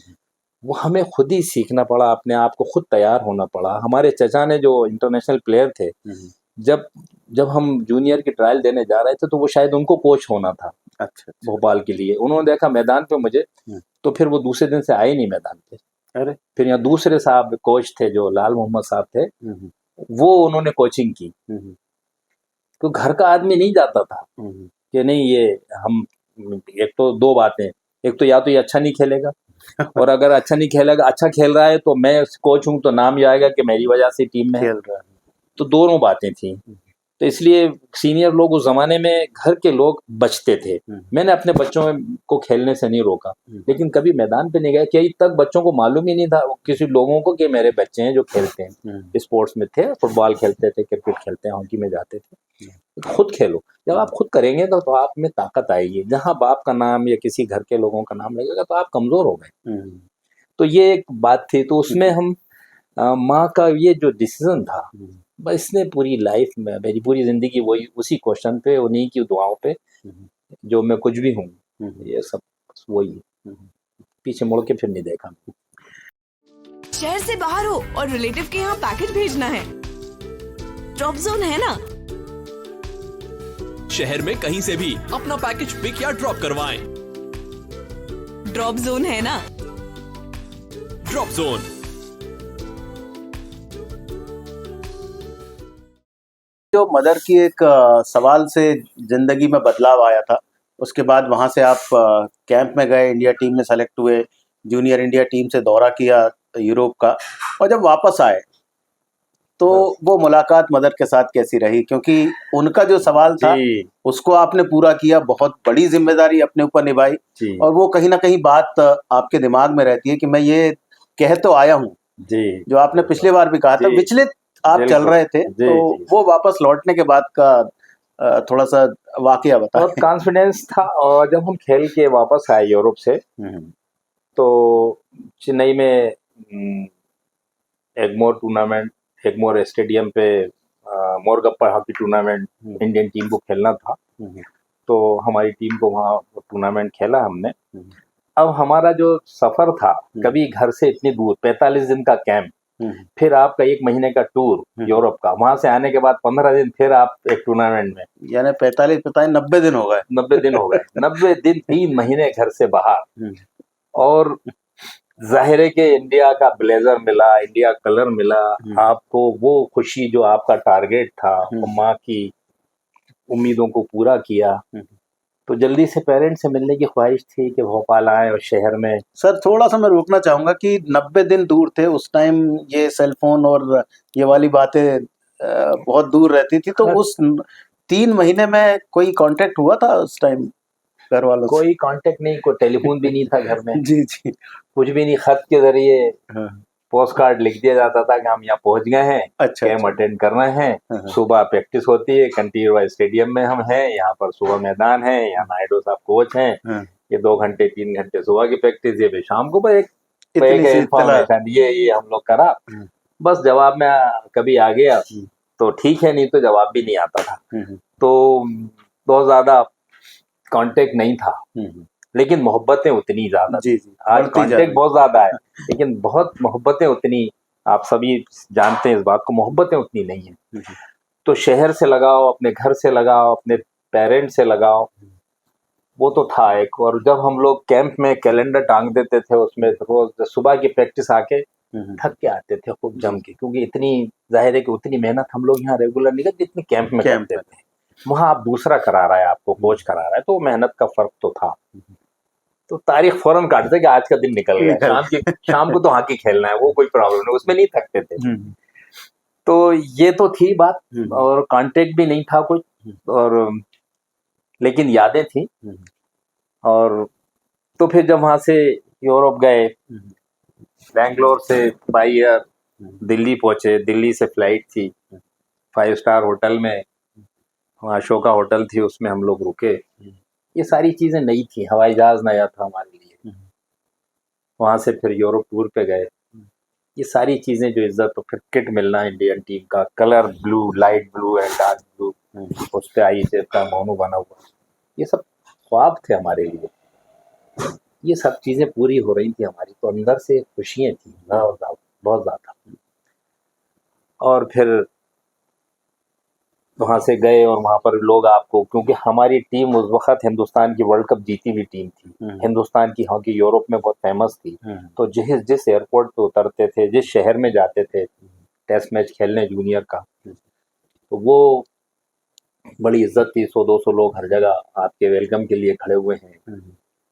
वो हमें खुद ही सीखना पड़ा, अपने आप को खुद तैयार होना पड़ा। हमारे चचा ने जो इंटरनेशनल प्लेयर थे, हम्म, जब जब हम जूनियर की ट्रायल देने जा रहे थे, तो वो शायद उनको कोच होना था अच्छा, अच्छा, भोपाल के लिए। उन्होंने देखा मैदान पे मुझे, हम्म, तो फिर वो दूसरे दिन से आए नहीं मैदान पे। अरे, फिर यहाँ दूसरे साहब कोच थे जो लाल मोहम्मद साहब थे, हम्म, वो उन्होंने कोचिंग की। हम्म, तो घर का आदमी नहीं जाता था हम्म, कि नहीं ये हम, एक तो दो बातें, एक तो या तो ये अच्छा नहीं खेलेगा, और अगर अच्छा नहीं खेलेगा, अच्छा खेल रहा है तो मैं कोच हूँ तो नाम ये आएगा कि मेरी वजह से टीम में है। खेल रहा है, तो दोनों बातें थी। तो इसलिए सीनियर लोग उस जमाने में घर के लोग बचते थे। मैंने अपने बच्चों को खेलने से नहीं रोका, लेकिन कभी मैदान पे नहीं गए। कई तक बच्चों को मालूम ही नहीं था किसी लोगों को कि मेरे बच्चे हैं जो खेलते हैं, स्पोर्ट्स में थे, फुटबॉल खेलते थे, क्रिकेट खेलते हैं, हॉकी में जाते थे। तो खुद खेलो, जब आप खुद करेंगे तो आप में ताकत आएगी। जहाँ बाप का नाम या किसी घर के लोगों का नाम लगेगा तो आप कमजोर हो गए। तो ये एक बात थी। तो उसमें हम माँ का ये जो डिसीजन था, बस इसने पूरी लाइफ में, मेरी पूरी जिंदगी वही, उसी क्वेश्चन पे, उन्हीं की दुआओं पे, जो मैं कुछ भी हूँ, ये सब वही है। पीछे मुड़ के फिर नहीं देखा। शहर से बाहर हो और रिलेटिव के यहाँ पैकेट भेजना है, ड्रॉप जोन है ना। शहर में कहीं से भी अपना पैकेज पिक या ड्रॉप करवाएं। ड्रॉप जोन है ना। Drop zone. जो मदर की एक सवाल से जिंदगी में बदलाव आया था, उसके बाद वहां से आप कैंप में गए, इंडिया टीम में सेलेक्ट हुए, जूनियर इंडिया टीम से दौरा किया यूरोप का, और जब वापस आए तो वो मुलाकात मदर के साथ कैसी रही? क्योंकि उनका जो सवाल था उसको आपने पूरा किया, बहुत बड़ी जिम्मेदारी अपने ऊपर निभाई, और वो कहीं ना कहीं बात आपके दिमाग में रहती है कि मैं ये कह तो आया हूँ, जो आपने पिछले बार भी कहा था, विचलित आप चल रहे थे। तो वो वापस लौटने के बाद का थोड़ा सा वाकया बताएं। बहुत कॉन्फिडेंस था, और जब हम खेल के वापस आए यूरोप से, तो चेन्नई में एगमोर टूर्नामेंट, एगमोर स्टेडियम पे मोरगप्पा हॉकी टूर्नामेंट इंडियन टीम को खेलना था। तो हमारी टीम को वहाँ टूर्नामेंट खेला हमने। अब हमारा जो सफर था, कभी घर से इतनी दूर, 45 दिन का कैंप, फिर आपका 1 महीने का टूर यूरोप का, वहां से आने के बाद 15 दिन फिर आप एक टूर्नामेंट में, यानी 45 90 दिन हो गए। 90 दिन हो गए। 90 दिन 3 महीने घर से बाहर, और जाहिर है कि इंडिया का ब्लेजर मिला, इंडिया कलर मिला आपको, वो खुशी जो आपका टारगेट था, माँ की उम्मीदों को पूरा किया। तो जल्दी से पेरेंट्स से मिलने की ख्वाहिश थी कि भोपाल आए और शहर में। सर थोड़ा सा मैं रोकना चाहूंगा कि 90 दिन दूर थे उस टाइम, ये सेलफोन और ये वाली बातें बहुत दूर रहती थी, तो उस 3 महीने में कोई कांटेक्ट हुआ था उस टाइम घर वालों से? कोई कांटेक्ट नहीं, कोई टेलीफोन भी नहीं था घर में। जी जी, कुछ भी नहीं, खत के जरिए पोस्ट कार्ड लिख दिया जाता था कि हम यहाँ पहुंच गए हैं, अच्छा, कैंप अटेंड कर रहे हैं, सुबह प्रैक्टिस होती है, कंटीरवा स्टेडियम में हम हैं, यहाँ पर सुबह मैदान है, यहाँ नायडू साहब कोच हैं, ये 2 घंटे 3 घंटे सुबह की प्रैक्टिस, ये भी शाम को एक इन्फॉर्मेशन ये हम लोग करा। बस जवाब में कभी आ गया तो ठीक है, नहीं तो जवाब भी नहीं आता था। तो बहुत ज्यादा कांटेक्ट नहीं था, लेकिन मोहब्बतें उतनी ज्यादा। आज कांटेक्ट बहुत ज्यादा है, लेकिन बहुत मोहब्बतें उतनी, आप सभी जानते हैं इस बात को, मोहब्बतें उतनी नहीं है। तो शहर से लगाओ, अपने घर से लगाओ, अपने पेरेंट्स से लगाओ, वो तो था एक। और जब हम लोग कैंप में कैलेंडर टांग देते थे, उसमें रोज सुबह की प्रैक्टिस आके थक के आते थे खूब जम के, क्योंकि इतनी जाहिर है कि उतनी मेहनत हम लोग यहाँ रेगुलर नहीं करते जितनी कैंप में करते थे। वहाँ आप दूसरा करा रहा है, आपको कोच करा रहा है, तो मेहनत का फर्क तो था। तो तारीख फौरन काटते कि आज का दिन निकल गया, शाम को तो हॉकी खेलना है, वो कोई प्रॉब्लम नहीं, उसमें नहीं थकते थे। तो ये तो थी बात, हम्म। और कांटेक्ट भी नहीं था कुछ, और लेकिन यादें थी। और तो फिर जब वहाँ से यूरोप गए, बेंगलोर से बाई एयर दिल्ली पहुंचे, दिल्ली से फ्लाइट थी, 5 स्टार होटल में, वहाँ अशोका होटल थी, उसमें हम लोग रुके। ये सारी चीज़ें नई थी, हवाई जहाज़ नया था हमारे लिए। वहाँ से फिर यूरोप टूर पे गए। ये सारी चीज़ें जो इज्जत, तो फिर किट मिलना इंडियन टीम का, colour blue, light blue and dark blue, उस पर आई शेप का मोनू बना हुआ, ये सब ख्वाब थे हमारे लिए। ये सब चीज़ें पूरी हो रही थी हमारी, तो अंदर से खुशियाँ थी बहुत ज़्यादा। और फिर वहाँ से गए, और वहाँ पर लोग आपको, क्योंकि हमारी टीम उस वक्त हिंदुस्तान की वर्ल्ड कप जीती हुई टीम थी, हिंदुस्तान की हॉकी यूरोप में बहुत फेमस थी। तो जिस एयरपोर्ट पे उतरते थे, जिस शहर में जाते थे टेस्ट मैच खेलने जूनियर का, तो वो बड़ी इज्जत थी। 100-200 लोग हर जगह आपके वेलकम के लिए खड़े हुए हैं,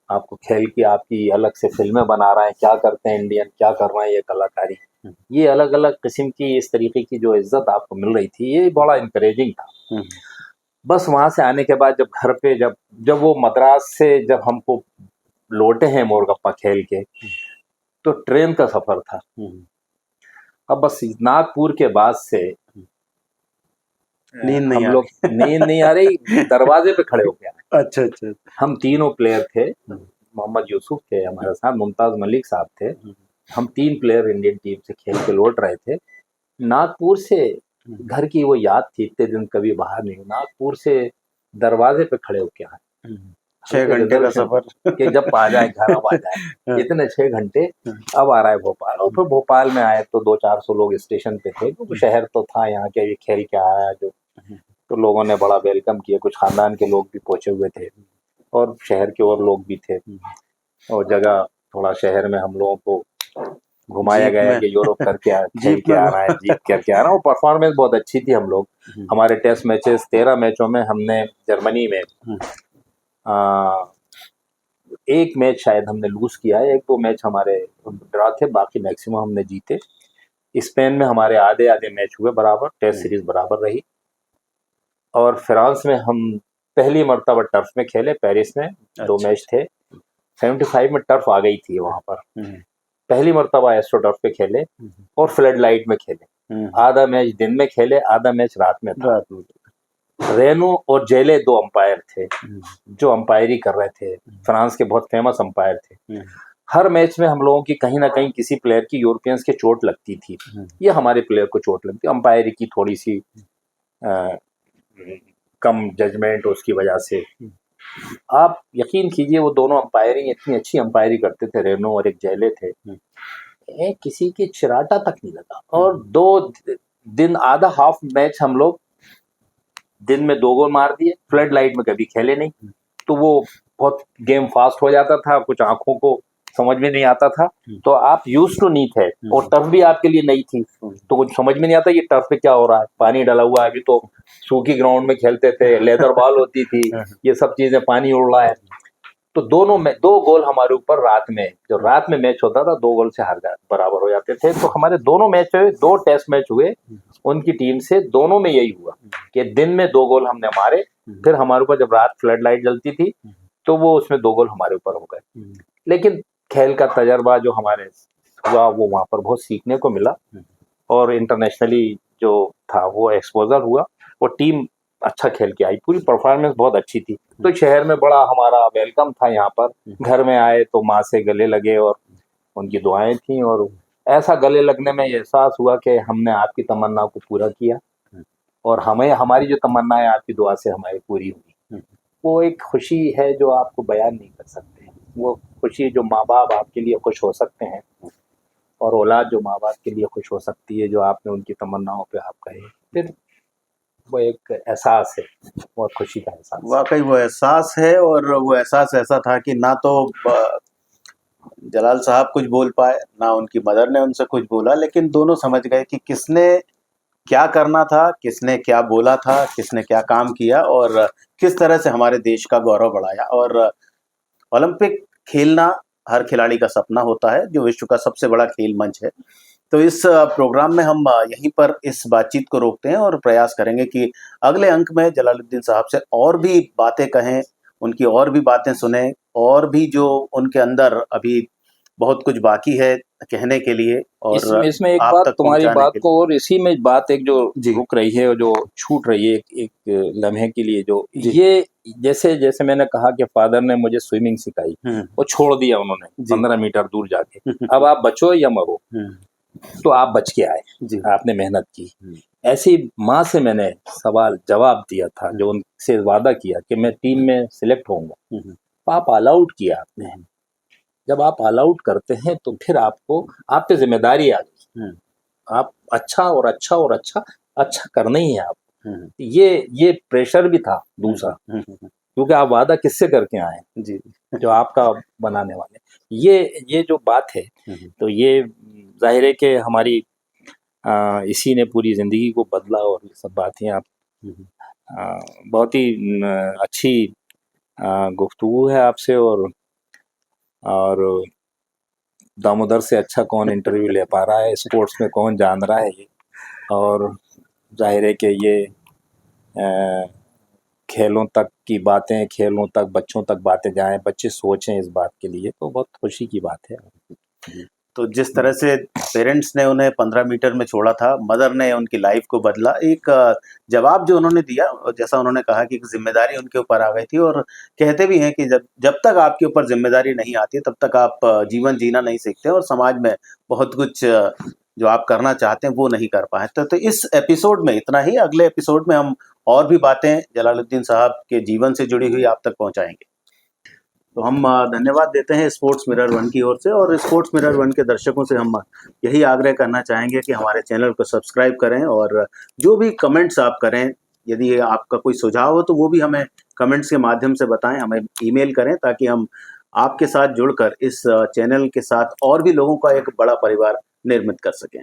आपको खेल की आपकी अलग से फिल्में बना रहे हैं, क्या करते हैं इंडियन, क्या कर रहे हैं ये कलाकारी, ये अलग अलग किस्म की इस तरीके की जो इज्जत आपको मिल रही थी, ये बड़ा इंकरेजिंग था। बस वहाँ से आने के बाद जब घर पे जब वो मद्रास से जब हमको लौटे हैं मोरगप्पा खेल के, तो ट्रेन का सफर था। अब बस नागपुर के बाद से नींद नहीं हम लोग नींद नहीं आ रही, दरवाजे पे खड़े हो गए। अच्छा अच्छा। हम तीनों प्लेयर थे, मोहम्मद यूसुफ थे हमारे साथ, मुमताज मलिक साहब थे, हम 3 प्लेयर इंडियन टीम से खेल के लौट रहे थे। नागपुर से घर की वो याद थी, इतने दिन कभी बाहर नहीं, नागपुर से दरवाजे पे खड़े होके आए, 6 घंटे का सफर कि जब आ जाए घर, अब आ जाए, इतने 6 घंटे, अब आ रहा है भोपाल। और फिर भोपाल में आए तो 200-400 लोग स्टेशन पे थे, क्योंकि शहर तो था यहाँ के, ये खेल के आया जो, तो लोगों ने बड़ा वेलकम किया। कुछ खानदान के लोग भी पहुंचे हुए थे, और शहर के और लोग भी थे, और जगह थोड़ा शहर में हम लोगों को घुमाया गया कि यूरोप करके खेल के आ रहा है, जीत करके आ रहा है। वो परफॉर्मेंस बहुत अच्छी थी। हम लोग हमारे टेस्ट मैचेस 13 मैचों में हमने जर्मनी में एक मैच शायद हमने लूज किया है, 1-2 मैच हमारे ड्रा थे, बाकी मैक्सिमम हमने जीते। स्पेन में हमारे आधे आधे मैच हुए बराबर, टेस्ट सीरीज बराबर रही। और फ्रांस में हम पहली मर्तबा टर्फ में खेले, पेरिस में 2 मैच थे, 75 में टर्फ आ गई थी वहां पर, पहली मर्तबा एस्ट्रो टर्फ पे खेले, और फ्लड लाइट में खेले। आधा मैच दिन में खेले, आधा मैच रात में था। रेनो और जेले 2 अंपायर थे जो अंपायरी कर रहे थे, फ्रांस के बहुत फेमस अंपायर थे। हर मैच में हम लोगों की कहीं ना कहीं किसी प्लेयर की यूरोपियंस के चोट लगती थी, या हमारे प्लेयर को चोट लगती, अंपायरी की थोड़ी सी कम जजमेंट उसकी वजह से। आप यकीन कीजिए, वो दोनों अंपायरिंग इतनी अच्छी अंपायरी करते थे, रेनो और एक जेले थे, किसी की चिराटा तक नहीं लगा। और 2 दिन आधा हाफ मैच हम लोग दिन में 2 गोल मार दिए, फ्लड लाइट में कभी खेले नहीं, तो वो बहुत गेम फास्ट हो जाता था, कुछ आंखों को समझ में नहीं आता था। तो आप यूज टू नहीं थे, और टर्फ भी आपके लिए नई थी, तो कुछ समझ में नहीं आता ये टर्फ पे क्या हो रहा है, पानी डाला हुआ है। अभी तो सूखी ग्राउंड में खेलते थे, लेदर बॉल होती थी, ये सब चीजें, पानी उड़ रहा है। तो 2 गोल हमारे ऊपर रात में, जो रात में मैच होता था, 2 गोल से हार जाते, बराबर हो जाते थे। तो हमारे दोनों मैच हुए, 2 टेस्ट मैच हुए उनकी टीम से, दोनों में यही हुआ कि दिन में 2 गोल हमने मारे, फिर हमारे ऊपर जब रात फ्लड लाइट जलती थी तो वो उसमें 2 गोल हमारे ऊपर हो गए। लेकिन खेल का तजर्बा जो हमारे हुआ, वो वहाँ पर बहुत सीखने को मिला, और इंटरनेशनली जो था वो एक्सपोजर हुआ, वो टीम अच्छा खेल के आई, पूरी परफॉर्मेंस बहुत अच्छी थी। तो शहर में बड़ा हमारा वेलकम था। यहाँ पर घर में आए तो माँ से गले लगे, और उनकी दुआएं थी, और ऐसा गले लगने में एहसास हुआ कि हमने आपकी तमन्ना को पूरा किया, और हमारी जो तमन्ना है आपकी दुआ से हमारी पूरी हुई। वो एक खुशी है जो आपको बयान नहीं कर सकते। वो खुशी जो माँ बाप आपके लिए खुश हो सकते हैं, और औलाद जो माँ बाप के लिए खुश हो सकती है, जो आपने उनकी तमन्नाओं पे आप कहे, फिर वो एक एहसास है, वो खुशी का एहसास। वाकई वो एहसास है, और वो एहसास ऐसा था कि ना तो जलाल साहब कुछ बोल पाए, ना उनकी मदर ने उनसे कुछ बोला, लेकिन दोनों समझ गए कि किसने क्या करना था, किसने क्या बोला था, किसने क्या काम किया, और किस तरह से हमारे देश का गौरव बढ़ाया। और ओलंपिक खेलना हर खिलाड़ी का सपना होता है, जो विश्व का सबसे बड़ा खेल मंच है, तो इस प्रोग्राम में हम यहीं पर इस बातचीत को रोकते हैं और प्रयास करेंगे कि अगले अंक में जलालुद्दीन साहब से और भी बातें कहें, उनकी और भी बातें सुने, और भी जो उनके अंदर अभी बहुत कुछ बाकी है कहने के लिए और इसमें एक आप बात तक तुम्हारी पहुंचाने बात के को, और इसी में बात एक जो जी। रुक रही है और जो छूट रही है एक लम्हे के लिए, जो जी। ये जैसे जैसे मैंने कहा कि फादर ने मुझे स्विमिंग सिखाई, हम्म, वो छोड़ दिया उन्होंने जी। 15 मीटर दूर जाके, अब आप बचो या मरो, हम्म, तो आप बच के आए, जी। आपने मेहनत की। हम्म, ऐसी माँ से मैंने सवाल जवाब दिया था, जो उनसे वादा किया कि मैं टीम में सिलेक्ट होऊंगा, हम्म, तो आप ऑल आउट किया आपने। जब आप ऑल आउट करते हैं तो फिर आपको, आप पे जिम्मेदारी आ गई, हम्म, आप अच्छा और अच्छा और अच्छा अच्छा करना ही है आप। हम्म, ये प्रेशर भी था दूसरा, क्योंकि आप वादा किससे करके आए, जी। जो आपका बनाने वाले। ये जो बात है, तो ये जाहिर है कि हमारी इसी ने पूरी जिंदगी को बदला, और ये सब बातें आप बहुत ही अच्छी गुफ्तगू है आपसे, और दामोदर से अच्छा कौन इंटरव्यू ले पा रहा है, स्पोर्ट्स में कौन जान रहा है ये। और जाहिर है कि ये खेलों तक की बातें, खेलों तक बच्चों तक बातें जाएं, बच्चे सोचें इस बात के लिए, तो बहुत खुशी की बात है। तो जिस तरह से पेरेंट्स ने उन्हें 15 मीटर में छोड़ा था, मदर ने उनकी लाइफ को बदला, एक जवाब जो उन्होंने दिया, जैसा उन्होंने कहा कि एक जिम्मेदारी उनके ऊपर आ गई थी, और कहते भी हैं कि जब तक आपके ऊपर जिम्मेदारी नहीं आती तब तक आप जीवन जीना नहीं सीखते, और समाज में बहुत कुछ जो आप करना चाहते हैं वो नहीं कर पाए। तो इस एपिसोड में इतना ही। अगले एपिसोड में हम और भी बातें जलालुद्दीन साहब के जीवन से जुड़ी हुई आप तक पहुंचाएंगे। तो हम धन्यवाद देते हैं स्पोर्ट्स मिरर 1 की ओर से, और स्पोर्ट्स मिरर 1 के दर्शकों से हम यही आग्रह करना चाहेंगे कि हमारे चैनल को सब्सक्राइब करें, और जो भी कमेंट्स आप करें, यदि आपका कोई सुझाव हो तो वो भी हमें कमेंट्स के माध्यम से बताएं, हमें ईमेल करें, ताकि हम आपके साथ जुड़कर इस चैनल के साथ और भी लोगों का एक बड़ा परिवार निर्मित कर सकें।